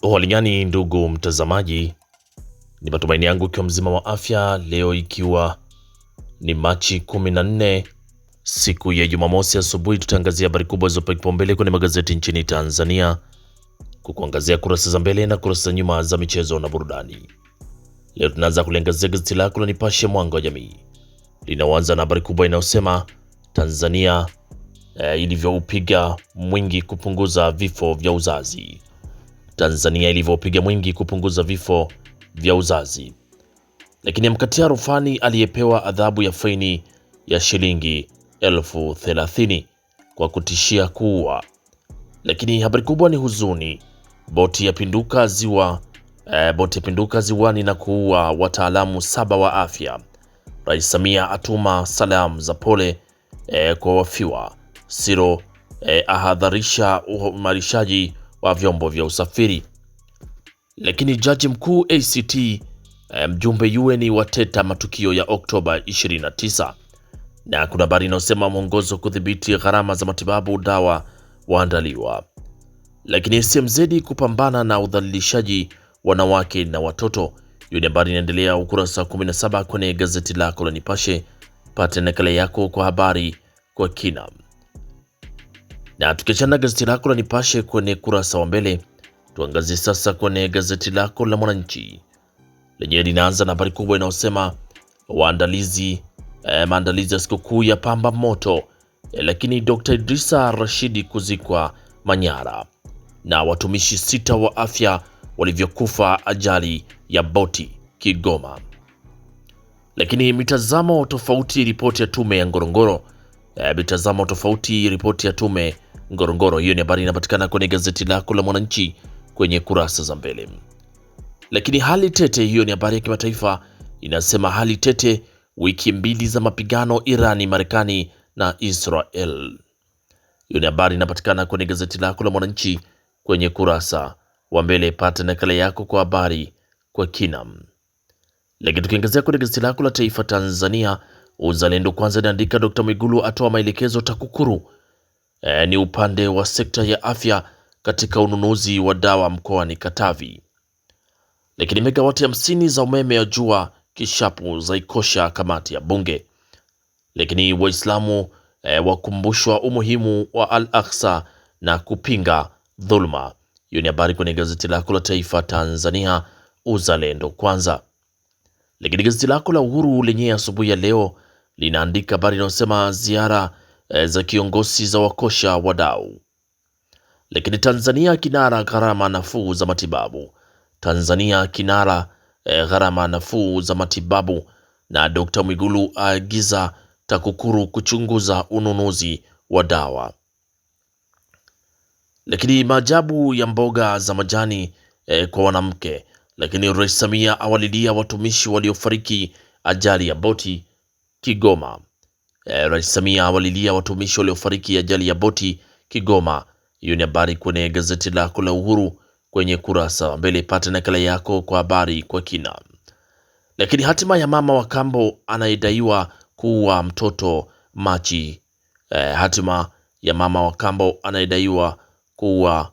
Uhaligani ndugu mtazamaji, ni matumaini yangu ikiwa mzima wa afya. Leo ikiwa ni Machi 14 siku ya Jumamosi asubuhi, tutaangazia habari kubwa zilizopewa kipaumbele kwenye magazeti nchini Tanzania, kukuangazia kurasa za mbele na kurasa za nyuma za michezo na burudani. Leo tunaanza kuliangazia gazeti lako la Nipashe Mwanga wa Jamii, linaanza na habari kubwa inayosema Tanzania ilivyoupiga mwingi kupunguza vifo vya uzazi. Tanzania ilivyopiga mwingi kupunguza vifo vya uzazi. Lakini amkatia rufani aliyepewa adhabu ya faini ya shilingi 30,000 kwa kutishia kuua. Lakini habari kubwa ni huzuni, boti yapinduka ziwani na kuua wataalamu 7 wa afya. Rais Samia atuma salamu za pole kwa wafiwa. Siro ahadharisha uimarishaji wa vyombo vya usafiri. Lakini jaji mkuu ACT mjumbe UN wateta matukio ya Oktoba 29. Na kuna habari inayosema mwongozo kudhibiti gharama za matibabu dawa waandaliwa. Lakini SMZ kupambana na udhalilishaji wanawake na watoto. Hiyo ni habari inaendelea ukurasa 17 kwenye gazeti lako la Nipashe. Pata nakala yako kwa habari kwa kina. Na tukiachana gazeti lako la Nipashe kwenye kurasa wa mbele, tuangazie sasa kwenye gazeti lako la Mwananchi lenyewe linaanza na habari kubwa inayosema maandalizi ya sikukuu ya pamba moto. Lakini Dr. Idrisa Rashidi kuzikwa Manyara, na watumishi 6 wa afya walivyokufa ajali ya boti Kigoma. Lakini mitazamo tofauti ripoti ya tume ya Ngorongoro. Mitazamo tofauti ripoti ya tume Ngorongoro. Hiyo ni habari inapatikana kwenye gazeti lako la Mwananchi kwenye kurasa za mbele. Lakini hali tete, hiyo ni habari ya kimataifa, inasema hali tete, wiki 2 za mapigano Irani, Marekani na Israel. Hiyo ni habari inapatikana kwenye gazeti lako la Mwananchi kwenye kurasa wa mbele. Pata nakala yako kwa habari kwa kina. Lakini tukiangazia kwenye gazeti lako la Taifa Tanzania, Uzalendo Kwanza inaandika Dr. Mwigulu atoa maelekezo TAKUKURU. Ni upande wa sekta ya afya katika ununuzi wa dawa mkoani Katavi. Lakini megawati 50 za umeme ya jua Kishapu zaikosha kamati ya bunge. Lakini Waislamu wakumbushwa umuhimu wa Al-Aqsa na kupinga dhulma. Hiyo ni habari kwenye gazeti lako la Taifa Tanzania, Uzalendo Kwanza. Lakini gazeti lako la Uhuru lenye asubuhi ya leo linaandika habari inayosema ziara za kiongozi za wakosha wadau. Lakini Tanzania kinara gharama nafuu za matibabu. Tanzania kinara gharama nafuu za matibabu, na Dr. Mwigulu aagiza TAKUKURU kuchunguza ununuzi wa dawa. Lakini maajabu ya mboga za majani kwa wanamke. Lakini Rais Samia awalilia watumishi waliofariki ajali ya boti Kigoma. Rais Samia awalilia watumishi waliofariki ajali ya boti Kigoma. Hiyo ni habari kwenye gazeti lako la Uhuru kwenye kurasa mbele. Pata nakala yako kwa habari kwa kina. Lakini hatima ya mama wa kambo anayedaiwa kuua mtoto Machi. Hatima ya mama wa kambo anayedaiwa kuua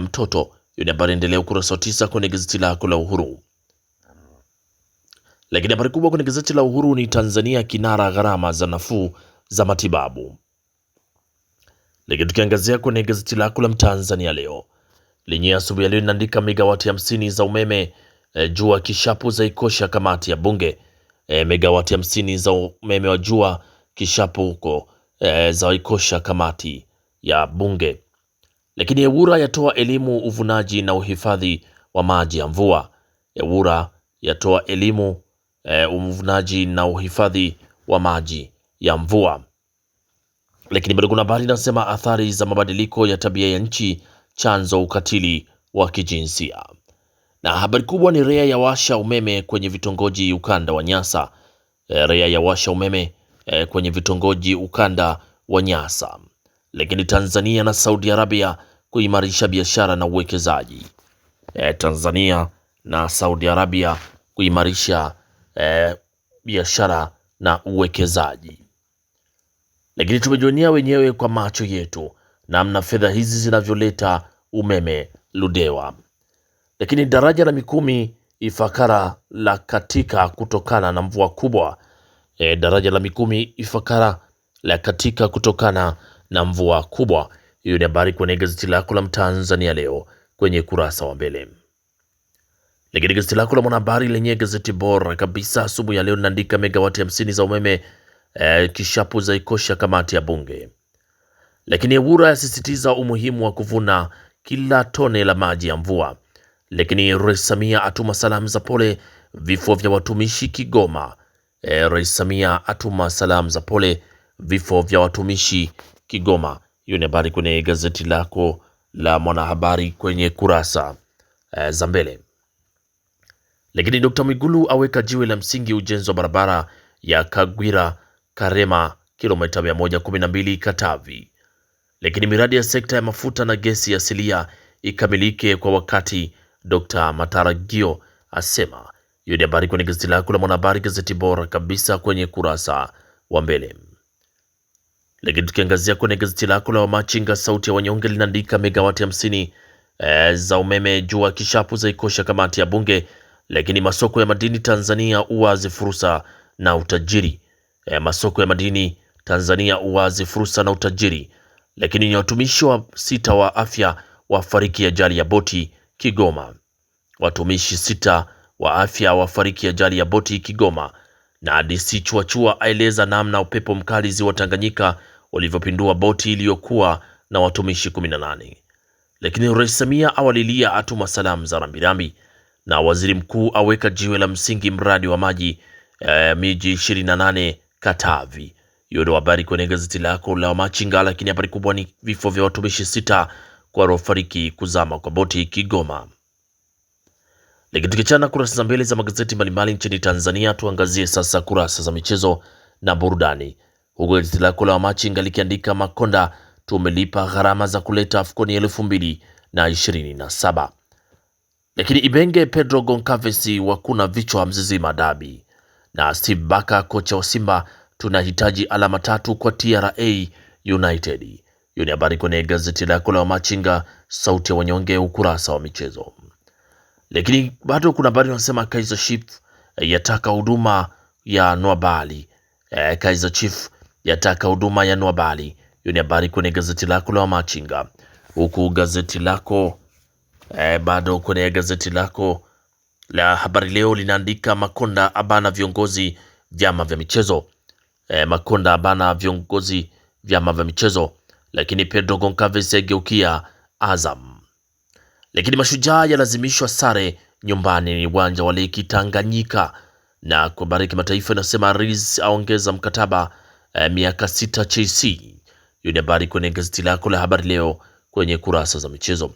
mtoto. Hiyo ni habari endelea ukurasa wa 9 kwenye gazeti lako la Uhuru. Lakini habari kubwa kwenye gazeti la Uhuru ni Tanzania kinara gharama za nafuu za matibabu. Lakini tukiangazia kwenye gazeti lako la Mtanzania leo lenye asubuhi leo linaandika megawati 50 za umeme jua Kishapu zaikosha kamati ya bunge. Megawati 50 za umeme wa jua Kishapu huko zaikosha kamati ya bunge. Lakini EWURA yatoa elimu uvunaji na uhifadhi wa maji ya mvua. EWURA yatoa elimu uvunaji na uhifadhi wa maji ya mvua. Lakini bado kuna habari inasema athari za mabadiliko ya tabia ya nchi chanzo ukatili wa kijinsia. Na habari kubwa ni REA yawasha umeme kwenye vitongoji ukanda wa Nyasa. REA yawasha umeme kwenye vitongoji ukanda wa Nyasa. Lakini Tanzania na Saudi Arabia kuimarisha biashara na uwekezaji. Tanzania na Saudi Arabia kuimarisha biashara na uwekezaji. Lakini tumejionea wenyewe kwa macho yetu namna fedha hizi zinavyoleta umeme Ludewa. Lakini daraja la Mikumi Ifakara la katika kutokana na mvua kubwa. Daraja la Mikumi Ifakara la katika kutokana na mvua kubwa. Hiyo ni habari kwenye gazeti lako la Mtanzania leo kwenye kurasa wa mbele. Lakini gazeti lako la Mwanahabari lenye gazeti bora kabisa asubuhi ya leo linaandika megawati 50 za umeme kishapu za ikosha kamati ya bunge. Lakini Ewura yasisitiza umuhimu wa kuvuna kila tone la maji ya mvua. Lakini Rais Samia atuma salamu za pole vifo vya watumishi Kigoma. Rais Samia atuma salamu za pole vifo vya watumishi Kigoma. Hiyo ni habari kwenye gazeti lako la Mwanahabari kwenye kurasa za mbele. Lakini Dr. Mwigulu aweka jiwe la msingi ujenzi wa barabara ya Kagwira Karema kilomita 112 Katavi. Lakini miradi ya sekta ya mafuta na gesi asilia ikamilike kwa wakati, Dr. Mataragio asema. Hiyo ni habari kwenye gazeti lako la Mwanahabari, gazeti bora kabisa kwenye kurasa wa mbele. Lakini tukiangazia kwenye gazeti lako la Wamachinga sauti ya wanyonge linaandika megawati 50 za umeme jua kishapu za ikosha kamati ya bunge. Lakini masoko ya madini Tanzania uwazi fursa na utajiri. Masoko ya madini Tanzania uwazi fursa na utajiri. Lakini ni watumishi wa 6 wa afya wafariki ajali ya boti Kigoma. Watumishi 6 wa afya wafariki ajali ya boti Kigoma. Na DC Chuachua aeleza namna upepo mkali ziwa Tanganyika ulivyopindua boti iliyokuwa na watumishi 18. Lakini Rais Samia awalilia atuma salamu za rambirambi. Na waziri mkuu aweka jiwe la msingi mradi wa maji miji 28 Katavi. Hiyo ndio habari kwenye gazeti lako la Machinga. Lakini habari kubwa ni vifo vya watumishi 6 kwa waliofariki kuzama kwa boti Kigoma. Lakini tukichana kurasa za mbele za magazeti mbalimbali nchini Tanzania, tuangazie sasa kurasa za michezo na burudani. Huko gazeti lako la Machinga likiandika Makonda tumelipa gharama za kuleta AFCON 2027. Lakini Ibenge Pedro Goncalves wakuna vichwa Mzizima dabi. Na Steve Baka kocha wa Simba tunahitaji alama 3 kwa TRA United. Hiyo ni habari kwenye gazeti lako la Machinga sauti ya wanyonge ukurasa wa michezo. Lakini bado kuna habari wanasema Kaizer Chiefs yataka huduma ya Nwabali. Kaizer Chiefs yataka huduma ya Nwabali. Hiyo ni habari kwenye gazeti lako la Machinga. Huku gazeti lako bado kwenye gazeti lako la Habari Leo linaandika Makonda abana viongozi vyama vya michezo. Makonda abana viongozi vyama vya michezo. Lakini Pedro Goncalves ageukia Azam. Lakini Mashujaa yalazimishwa sare nyumbani ni uwanja wa Leki Tanganyika. Na kwa habari kimataifa inasema Riz aongeza mkataba miaka 6 Chelsea. Hiyo ni habari kwenye gazeti lako la Habari Leo kwenye kurasa za michezo.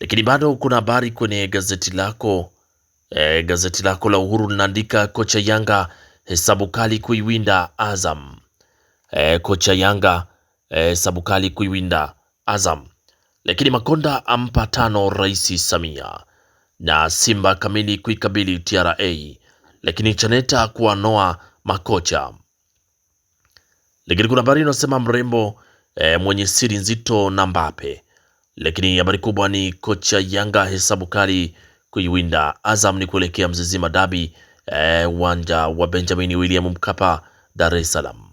Lakini bado kuna habari kwenye gazeti lako la Uhuru linaandika kocha Yanga hesabu kali kuiwinda Azam. Kocha Yanga hesabu kali kuiwinda Azam. Lakini Makonda ampa 5 Rais Samia. Na Simba kamili kuikabili TRA. Lakini Chaneta kuanoa makocha. Lakini kuna habari inasema mrembo mwenye siri nzito na Mbappe. Lakini habari kubwa ni kocha Yanga hesabu kali kuiwinda Azam ni kuelekea Mzizima dabi uwanja wa Benjamin William Mkapa Dar es Salaam.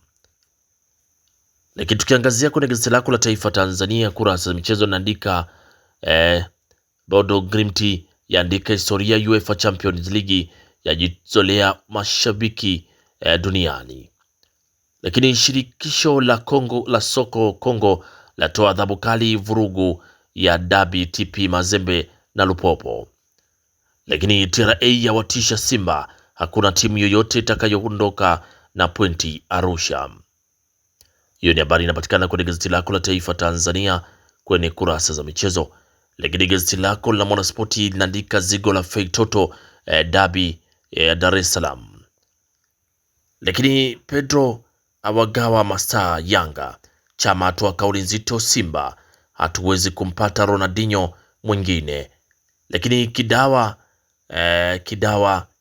Lakini tukiangazia kwenye gazeti lako la Taifa Tanzania kurasa za michezo naandika Bodo Grimti yaandika historia UEFA Champions League yajizolea mashabiki duniani. Lakini shirikisho la Kongo la soko Kongo latoa adhabu kali vurugu ya dabi TP Mazembe na Lupopo. Lakini TRA yawatisha Simba, hakuna timu yoyote itakayoondoka na pointi Arusha. Hiyo ni habari inapatikana kwenye gazeti lako la Taifa Tanzania kwenye kurasa za michezo. Lakini gazeti lako la Mwanaspoti linaandika zigo la Fei Toto dabi Dar es Salaam. Lakini Pedro awagawa mastaa Yanga. Chama atoa kauli nzito Simba, hatuwezi kumpata Ronaldinho mwingine. Lakini Kidawa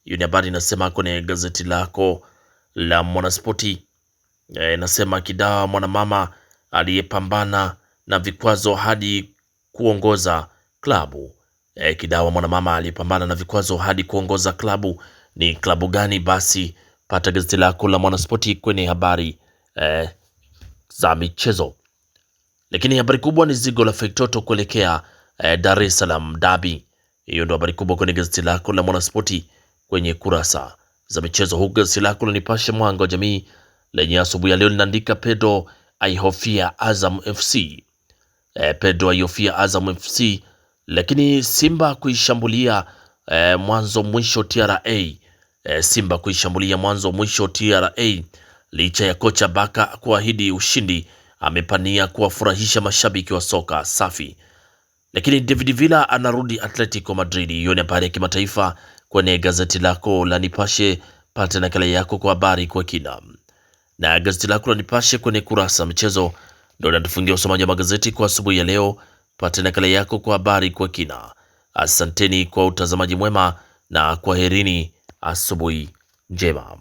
hiyo ni habari inasema kwenye gazeti lako la Mwanaspoti. Inasema Kidawa mwanamama aliyepambana na vikwazo hadi kuongoza klabu. Kidawa mwanamama aliyepambana na vikwazo hadi kuongoza klabu. Ni klabu gani? Basi pata gazeti lako la Mwanaspoti kwenye habari za michezo. Lakini habari kubwa ni zigo la Feitoto kuelekea Dar es Salaam Derby. Hiyo ndio habari kubwa kwenye gazeti lako la Mwanaspoti kwenye kurasa za michezo. Huku gazeti lako la Nipashe Mwanga wa Jamii lenye asubuhi ya leo linaandika Pedro aihofia Azam FC. Pedro aihofia Azam FC, lakini Simba kuishambulia mwanzo mwisho TRA. Simba kuishambulia mwanzo mwisho TRA licha ya kocha Baka kuahidi ushindi, amepania kuwafurahisha mashabiki wa soka safi. Lakini David Villa anarudi Atletico Madrid. Hiyo ni habari ya kimataifa kwenye gazeti lako la Nipashe. Pata nakala yako kwa habari kwa kina. Na gazeti lako la Nipashe kwenye kurasa michezo ndio natufungia usomaji wa magazeti kwa asubuhi ya leo. Pata nakala yako kwa habari kwa kina. Asanteni kwa utazamaji mwema na kwaherini, asubuhi njema.